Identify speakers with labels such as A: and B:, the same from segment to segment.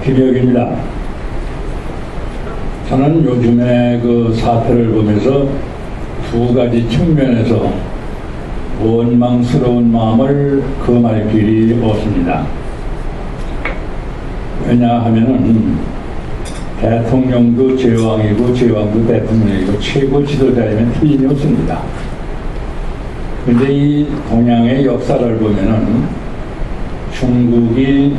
A: 기력입니다. 저는 요즘에 그 사태를 보면서 두 가지 측면에서 원망스러운 마음을 금할 길이 없습니다. 왜냐하면은 대통령도 제왕이고 제왕도 대통령이고 최고 지도자이면 틀림이 없습니다. 근데 이 동양의 역사를 보면은 중국이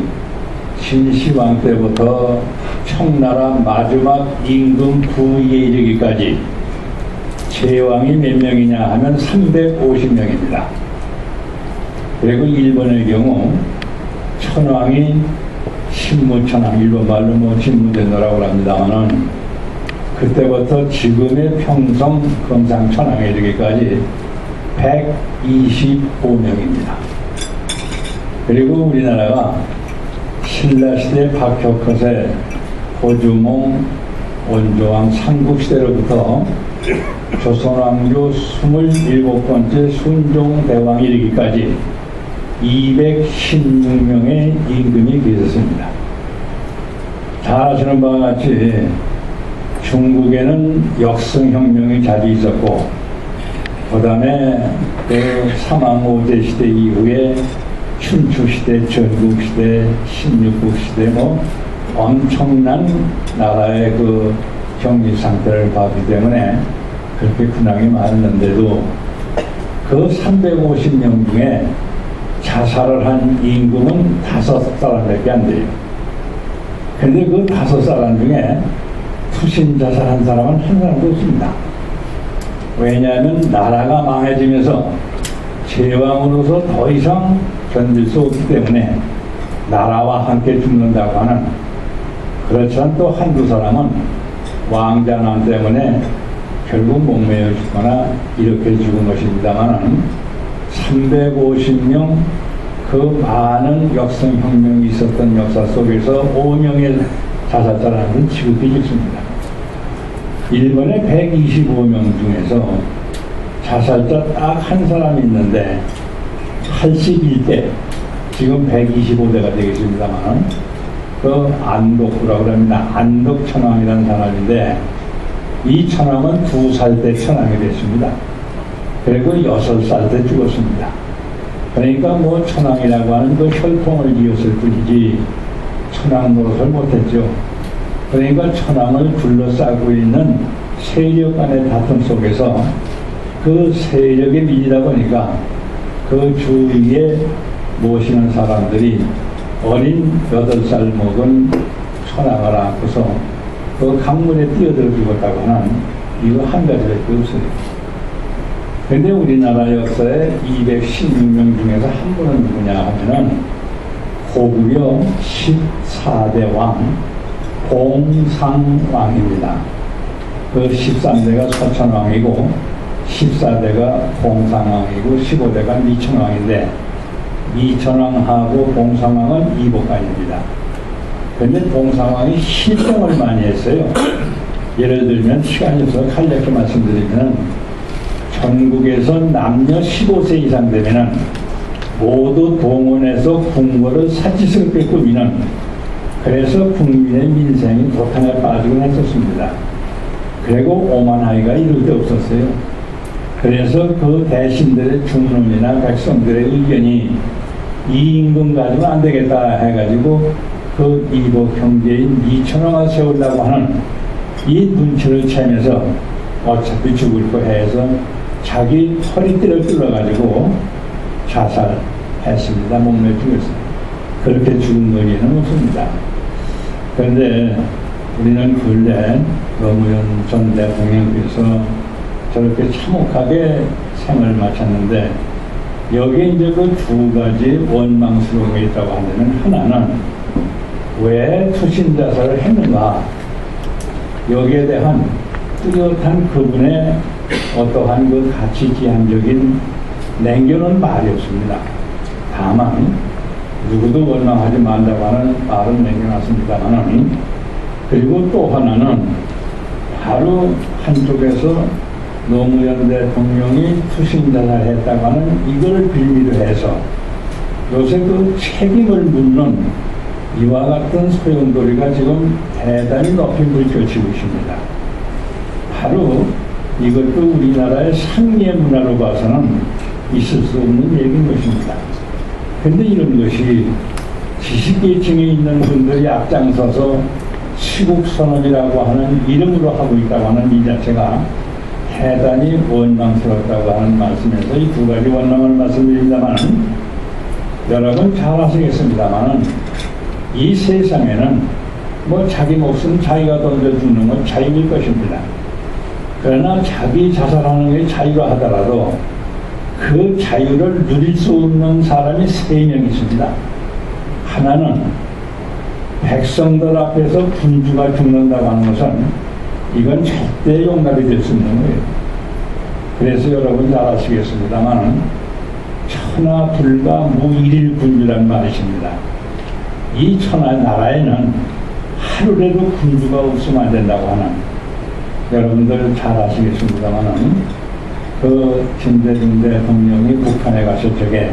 A: 진시황 때부터 청나라 마지막 임금 부위에 이르기까지 제왕이 몇 명이냐 하면 350명입니다. 그리고 일본의 경우 천황이 신무천황, 일본 말로 뭐 진무대노라고 합니다만은 그때부터 지금의 평성 금상천황에 이르기까지 125명입니다. 그리고 우리나라가 신라시대 박혁허세, 고주몽, 원조왕 삼국시대로부터 조선왕조 27번째 순종대왕이 이르기까지 216명의 임금이 계셨습니다. 잘 아시는 바와 같이 중국에는 역성혁명이 자주 있었고 그 다음에 그 삼왕오제 시대 이후에 춘추시대, 전국시대, 신육국시대 뭐 엄청난 나라의 그 경제 상태를 봤기 때문에 그렇게 근황이 많았는데도 그 350명 중에 자살을 한 임금은 5사람밖에 안 돼요. 근데 그 5사람 중에 투신 자살한 사람은 한 사람도 없습니다. 왜냐하면 나라가 망해지면서 제왕으로서 더 이상 견딜 수 없기 때문에 나라와 함께 죽는다고 하는, 그렇지만 또 한두 사람은 왕자난 때문에 결국 목매어 죽거나 이렇게 죽은 것입니다만 350명 그 많은 역성혁명이 있었던 역사 속에서 5명의 자살자라는 지극히 적습니다. 일본의 125명 중에서 자살자 딱 한 사람이 있는데 81대, 지금 125대가 되겠습니다만 그 안독구라고 합니다. 안독천황이라는 사람인데 이 천황은 2살 때 천황이 됐습니다. 그리고 6살 때 죽었습니다. 그러니까 뭐 천황이라고 하는 그 혈통을 이었을 뿐이지 천황 노릇을 못했죠. 그러니까 천황을 둘러싸고 있는 세력 간의 다툼 속에서 그 세력에 밀리다 보니까 그 주위에 모시는 사람들이 어린 8살 먹은 천황을 안고서 그 강물에 뛰어들어 죽었다고 하는 이거 한 가지밖에 없어요. 근데 우리나라 역사에 216명 중에서 한 분은 누구냐 하면은 고구려 14대 왕 공상왕입니다. 그 13대가 서천왕이고 14대가 공상왕이고 15대가 미천왕인데 미천왕하고 공상왕은 이복간입니다. 그런데 공상왕이 실정을 많이 했어요. 예를 들면 시간이 없어서 간략히 말씀드리면 전국에서 남녀 15세 이상 되면 모두 동원해서 궁궐을 사치스럽게 꾸미는, 그래서 국민의 민생이 도탄에 빠지곤 했었습니다. 그리고 오만하기가 이럴 데 없었어요. 그래서 그 대신들의 중론이나 백성들의 의견이 이 임금 가지고 안 되겠다 해가지고 그 이복 형제인 미천왕을 세우려고 하는 이 눈치를 채면서 어차피 죽을 거 해서 자기 허리띠를 뚫어가지고 자살했습니다. 목매 죽였어요. 그렇게 죽은 거에는 없습니다. 그런데 우리는 근래 노무현 전 대통령께서 저렇게 참혹하게 생을 마쳤는데 여기에 이제 그 두 가지 원망스러운 게 있다고 하면, 하나는 왜 투신자살을 했는가, 여기에 대한 뚜렷한 그분의 어떠한 그 가치지향적인 냉겨는 말이 없습니다. 다만 누구도 원망하지 말라고 하는 말은 남겨놨습니다만, 그리고 또 하나는 바로 한쪽에서 노무현 대통령이 투신자살을 했다고 하는 이걸 빌미로 해서 요새 그 책임을 묻는 이와 같은 소용돌이가 지금 대단히 높이 물결치고 있습니다. 바로 이것도 우리나라의 상리의 문화로 봐서는 있을 수 없는 얘기인 것입니다. 그런데 이런 것이 지식계층에 있는 분들이 앞장서서 시국선언이라고 하는 이름으로 하고 있다고 하는 이 자체가 대단히 원망스럽다고 하는 말씀에서 이 두 가지 원망을 말씀드립니다만, 여러분 잘 아시겠습니다만 이 세상에는 뭐 자기 목숨 자기가 던져 죽는 건 자유일 것입니다. 그러나 자기 자살하는 게 자유라 하더라도 그 자유를 누릴 수 없는 사람이 세 명 있습니다. 하나는 백성들 앞에서 군주가 죽는다고 하는 것은 이건 절대 용납이 될 수 없는 거예요. 그래서 여러분 잘 아시겠습니다만 천하 불가 무일일 군주란 말이 있습니다. 이 천하 나라에는 하루라도 군주가 없으면 안 된다고 하는, 여러분들 잘 아시겠습니다만 그 김대중 대통령이 북한에 갔을 적에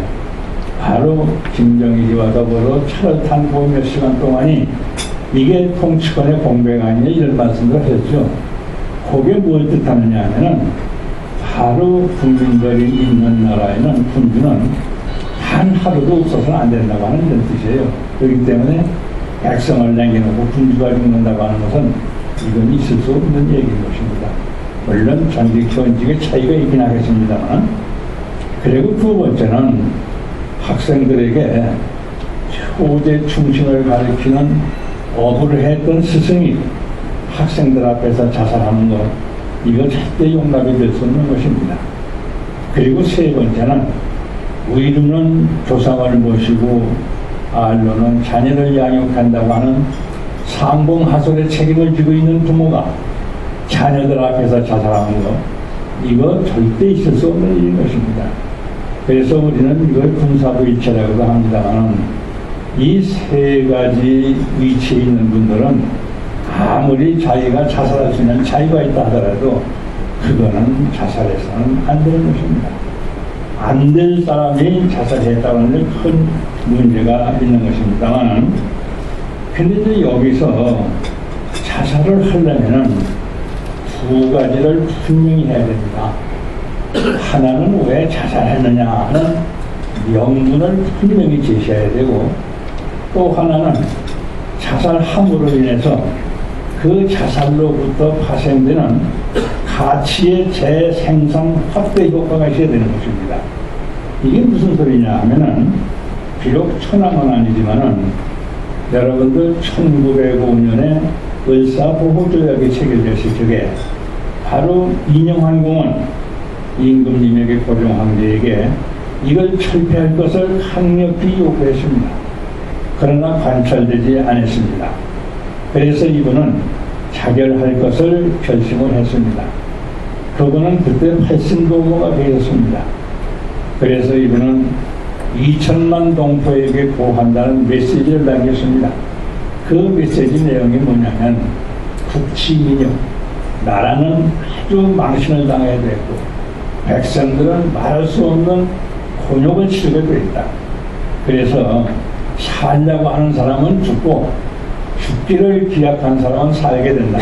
A: 바로 김정일이와 더불어 차를 탄 그 몇 시간 동안이 이게 통치권의 공백 아니냐 이런 말씀을 했죠. 그게 뭘 뜻하느냐 하면은 바로 국민들이 있는 나라에는 군주는 단 하루도 없어서는 안 된다고 하는 이런 뜻이에요. 그렇기 때문에 백성을 남겨놓고 군주가 죽는다고 하는 것은 이건 있을 수 없는 얘기인 것입니다. 물론 전직 현직의 차이가 있긴 하겠습니다만, 그리고 두 번째는 학생들에게 효제 충신을 가르치는 어부를 했던 스승이 학생들 앞에서 자살하는 것, 이거 절대 용납이 될 수 없는 것입니다. 그리고 세 번째는 의료는 조상을 모시고 알로는 자녀를 양육한다고 하는 상봉하솔의 책임을 지고 있는 부모가 자녀들 앞에서 자살하는 것, 이거 절대 있을 수 없는 일인 것입니다. 그래서 우리는 이걸 군사부일체라고도 합니다만, 이 세 가지 위치에 있는 분들은 아무리 자기가 자살할 수 있는 자유가 있다 하더라도 그거는 자살해서는 안 되는 것입니다. 안 될 사람이 자살했다는 큰 문제가 있는 것입니다만, 근데 이제 여기서 자살을 하려면은 두 가지를 분명히 해야 됩니다. 하나는 왜 자살했느냐 하는 명분을 분명히 제시해야 되고, 또 하나는 자살함으로 인해서 그 자살로부터 파생되는 가치의 재생산 확대 효과가 있어야 되는 것입니다. 이게 무슨 소리냐 하면은, 비록 천황은 아니지만은 여러분들 1905년에 을사보호조약이 체결됐을 적에 바로 인영환공은 임금님에게 고종 황제에게 이걸 철폐할 것을 강력히 요구했습니다. 그러나 관철되지 않았습니다. 그래서 이분은 자결할 것을 결심을 했습니다. 그분은 그때 팔신도모가 되었습니다. 그래서 이분은 2천만 동포에게 보호한다는 메시지를 남겼습니다. 그 메시지 내용이 뭐냐면, 국치민영, 나라는 아주 망신을 당해야 됐고 백성들은 말할 수 없는 곤욕을 치르게 돼 있다. 그래서 살려고 하는 사람은 죽고 죽기를 기약한 사람은 살게 된다.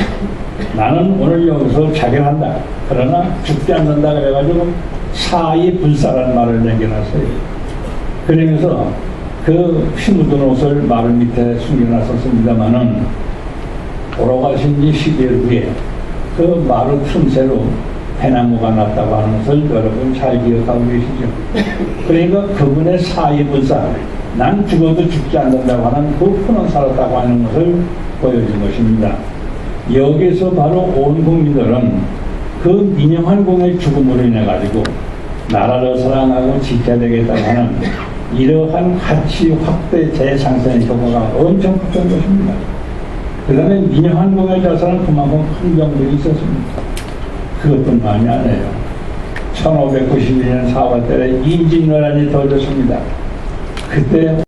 A: 나는 오늘 여기서 자결한다. 그러나 죽지 않는다. 그래가지고 사이 불사라는 말을 남겨놨어요. 그러면서 그 피 묻은 옷을 마루 밑에 숨겨놨었습니다마는 돌아가신 지 10일 후에 그 마루 틈새로 배나무가 났다고 하는 것을 여러분 잘 기억하고 계시죠. 그러니까 그분의 사이불사, 난 죽어도 죽지 않는다고 하는 그 표는 살았다고 하는 것을 보여준 것입니다. 여기서 바로 온 국민들은 그 민영환공의 죽음으로 인해 가지고 나라를 사랑하고 지켜야 되겠다고 하는 이러한 가치 확대 재상생의 효과가 엄청 컸던 것입니다. 그 다음에 민영환공의 자살은 그만큼 큰 병들이 있었습니다. 그것뿐만이 아니에요. 1592년 4월달에 임진왜란이 터졌습니다. 그때